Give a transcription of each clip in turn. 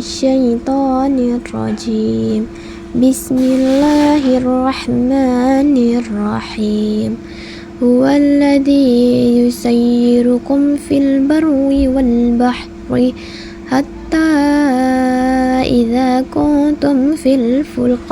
minasyaitonir rajim. Bismillahirrahmanirrahim. Huwallazi yusayyirukum fil barri wal bahri hatta idza kuntum fil fulk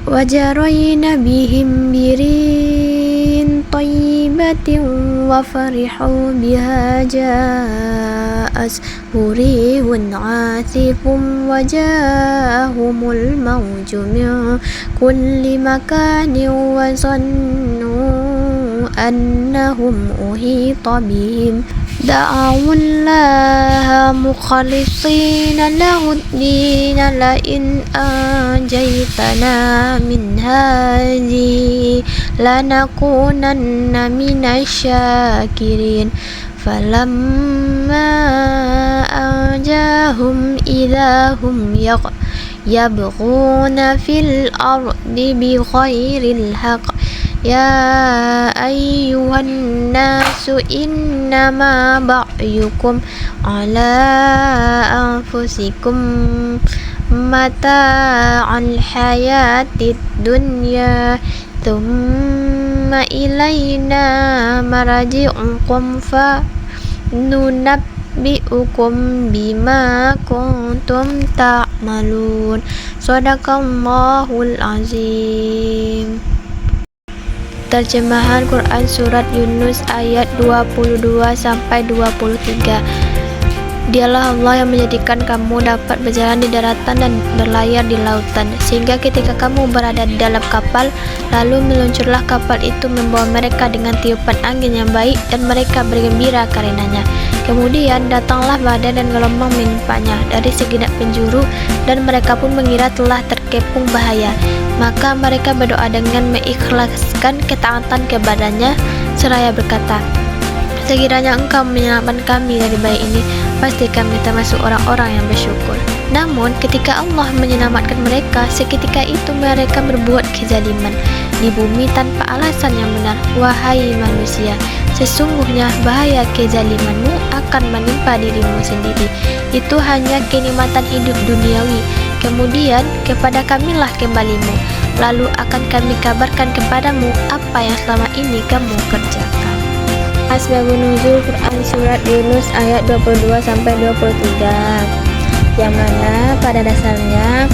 wajarayna bihim birin tayyibatin wa farihu biha ja'as hurihun asifum wa ja'ahumul mawju min kulli makanin wa zannu annahum uhita bihim da'awullaha mukhlishina lahuddina la in anjaytana min hadhihi lanakunanna minasyakirin. Falamma anjahum idahum yabghuna fil ardi bighairil haqq. Ya ayyuhan nasu innama ba'yukum ala anfusikum mata'al hayatid dunya thumma ilayna marji'ukum fa nunabbi'ukum bima kuntum ta'malun. Shadaqallahul azim. Terjemahan Quran Surat Yunus ayat 22-23. Dialah Allah yang menjadikan kamu dapat berjalan di daratan dan berlayar di lautan, sehingga ketika kamu berada di dalam kapal, lalu meluncurlah kapal itu membawa mereka dengan tiupan angin yang baik, dan mereka bergembira karenanya. Kemudian datanglah badai dan gelombang menimpanya dari segenap penjuru, dan mereka pun mengira telah terkepung bahaya. Maka mereka berdoa dengan mengikhlaskan ketaatan kepadanya seraya berkata, sekiranya Engkau menyelamatkan kami dari bahaya ini, pasti kami termasuk orang-orang yang bersyukur. Namun ketika Allah menyelamatkan mereka, seketika itu mereka berbuat kezaliman di bumi tanpa alasan yang benar. Wahai manusia, sesungguhnya bahaya kezalimanmu akan menimpa dirimu sendiri. Itu hanya kenikmatan hidup duniawi. Kemudian kepada kamilah kembalimu, lalu akan kami kabarkan kepadamu apa yang selama ini kamu kerjakan. Asbabun nuzul Quran Surat Yunus ayat 22-23, yang mana pada dasarnya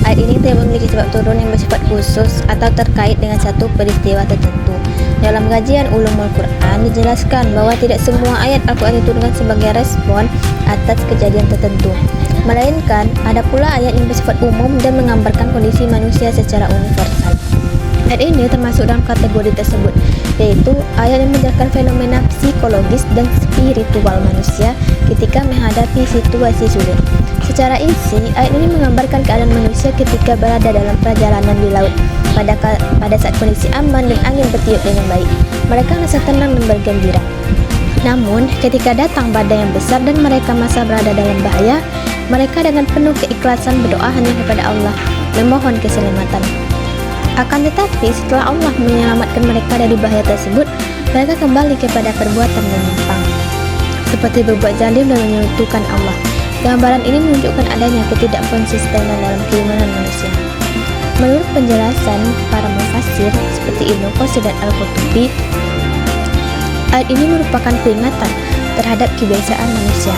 ayat ini tidak memiliki sebab turun yang bersifat khusus atau terkait dengan satu peristiwa tertentu. Dalam kajian ulumul Quran dijelaskan bahwa tidak semua ayat Al-Quran diturunkan sebagai respon atas kejadian tertentu, melainkan ada pula ayat yang bersifat umum dan menggambarkan kondisi manusia secara universal. Ayat ini termasuk dalam kategori tersebut, yaitu ayat yang menjelaskan fenomena psikologis dan spiritual manusia ketika menghadapi situasi sulit. Secara isi, ayat ini menggambarkan keadaan manusia ketika berada dalam perjalanan di laut. Pada saat kondisi aman dan angin bertiup dengan baik, mereka merasa tenang dan bergembira. Namun, ketika datang badai yang besar dan mereka merasa berada dalam bahaya, mereka dengan penuh keikhlasan berdoa hanya kepada Allah, memohon keselamatan. Akan tetapi, setelah Allah menyelamatkan mereka dari bahaya tersebut, mereka kembali kepada perbuatan menyimpang, seperti berbuat zalim dan menyekutukan Allah. Gambaran ini menunjukkan adanya ketidakkonsistenan dalam keimanan manusia. Menurut penjelasan para mufassir seperti Ibnu Katsir dan Al-Qurtubi, ayat ini merupakan peringatan terhadap kebiasaan manusia,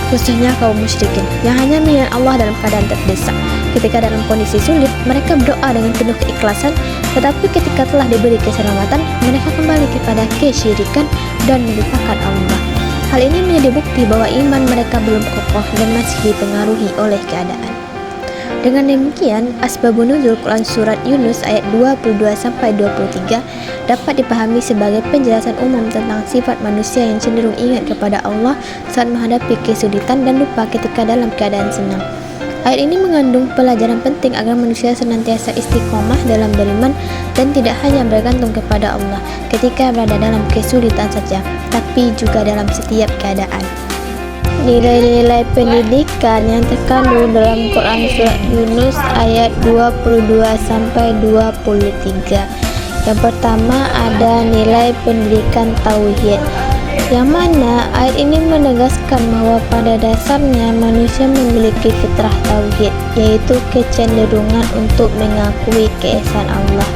khususnya kaum musyrikin yang hanya mengingat Allah dalam keadaan terdesak. Ketika dalam kondisi sulit, mereka berdoa dengan penuh keikhlasan, tetapi ketika telah diberi keselamatan, mereka kembali kepada kesyirikan dan melupakan Allah. Hal ini menjadi bukti bahwa iman mereka belum kokoh dan masih dipengaruhi oleh keadaan. Dengan demikian, asbabun nuzul Quran Surat Yunus ayat 22-23 dapat dipahami sebagai penjelasan umum tentang sifat manusia yang cenderung ingat kepada Allah saat menghadapi kesulitan dan lupa ketika dalam keadaan senang. Ayat ini mengandung pelajaran penting agar manusia senantiasa istiqomah dalam beriman dan tidak hanya bergantung kepada Allah ketika berada dalam kesulitan saja, tapi juga dalam setiap keadaan. Nilai-nilai pendidikan yang terkandung dalam Quran Surat Yunus ayat 22-23. Yang pertama ada nilai pendidikan tauhid. Yang mana ayat ini menegaskan bahwa pada dasarnya manusia memiliki fitrah tauhid, yaitu kecenderungan untuk mengakui keesaan Allah.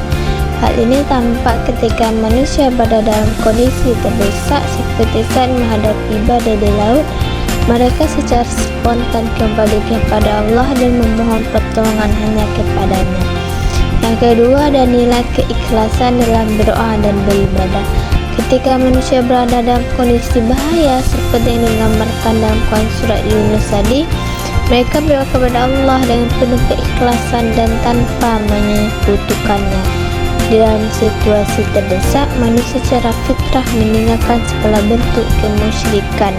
Hal ini tampak ketika manusia berada dalam kondisi terdesak seperti saat menghadapi badai di laut. Mereka secara spontan kembali kepada Allah dan memohon pertolongan hanya kepadanya. Yang kedua, ada nilai keikhlasan dalam berdoa dan beribadah. Ketika manusia berada dalam kondisi bahaya seperti yang digambarkan dalam Quran surat Yunus tadi, mereka berdoa kepada Allah dengan penuh keikhlasan dan tanpa menyekutukannya. Dalam situasi terdesak, manusia secara fitrah meninggalkan segala bentuk kemusyrikan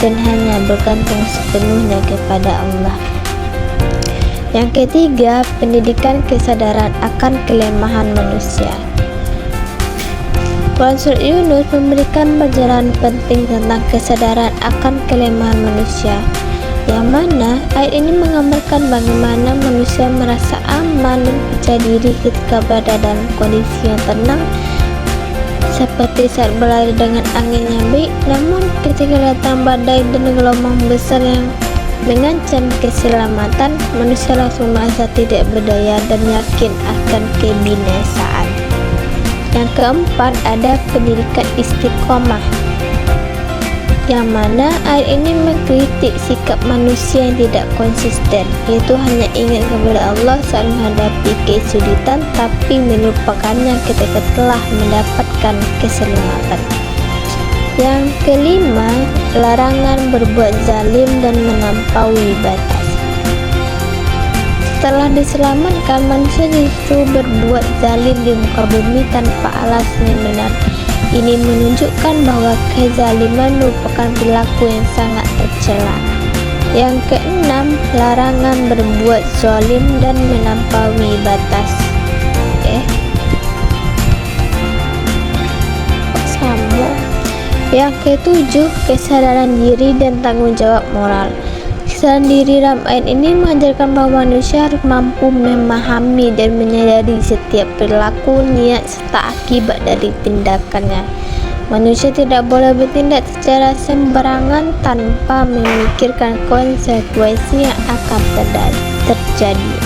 dan hanya bergantung sepenuhnya kepada Allah. Yang ketiga, pendidikan kesadaran akan kelemahan manusia. Quran Surat Yunus memberikan pelajaran penting tentang kesadaran akan kelemahan manusia, yang mana ayat ini menggambarkan bagaimana manusia merasa aman dan percaya diri ketika berada dalam kondisi yang tenang, seperti saat berlari dengan angin yang baik. Namun ketika datang badai dan gelombang besar yang mengancam keselamatan, manusia langsung merasa tidak berdaya dan yakin akan kebinasaan. Yang keempat, ada pendidikan istiqomah, yang mana ayat ini mengkritik sikap manusia yang tidak konsisten, yaitu hanya ingat kepada Allah saat menghadapi kesulitan tapi melupakannya ketika telah mendapatkan keselamatan. Yang kelima, larangan berbuat zalim dan melampaui batas. Setelah diselamatkan, manusia justru berbuat zalim di muka bumi tanpa alasan yang benar. Ini menunjukkan bahwa kezaliman merupakan perilaku yang sangat tercela. Yang keenam, larangan berbuat zalim dan melampaui batas. Yang ketujuh, kesadaran diri dan tanggung jawab moral. Kesadaran diri dalam ayat ini mengajarkan bahwa manusia harus mampu memahami dan menyadari setiap perilaku, niat, serta akibat dari tindakannya. Manusia tidak boleh bertindak secara sembarangan tanpa memikirkan konsekuensi yang akan terjadi.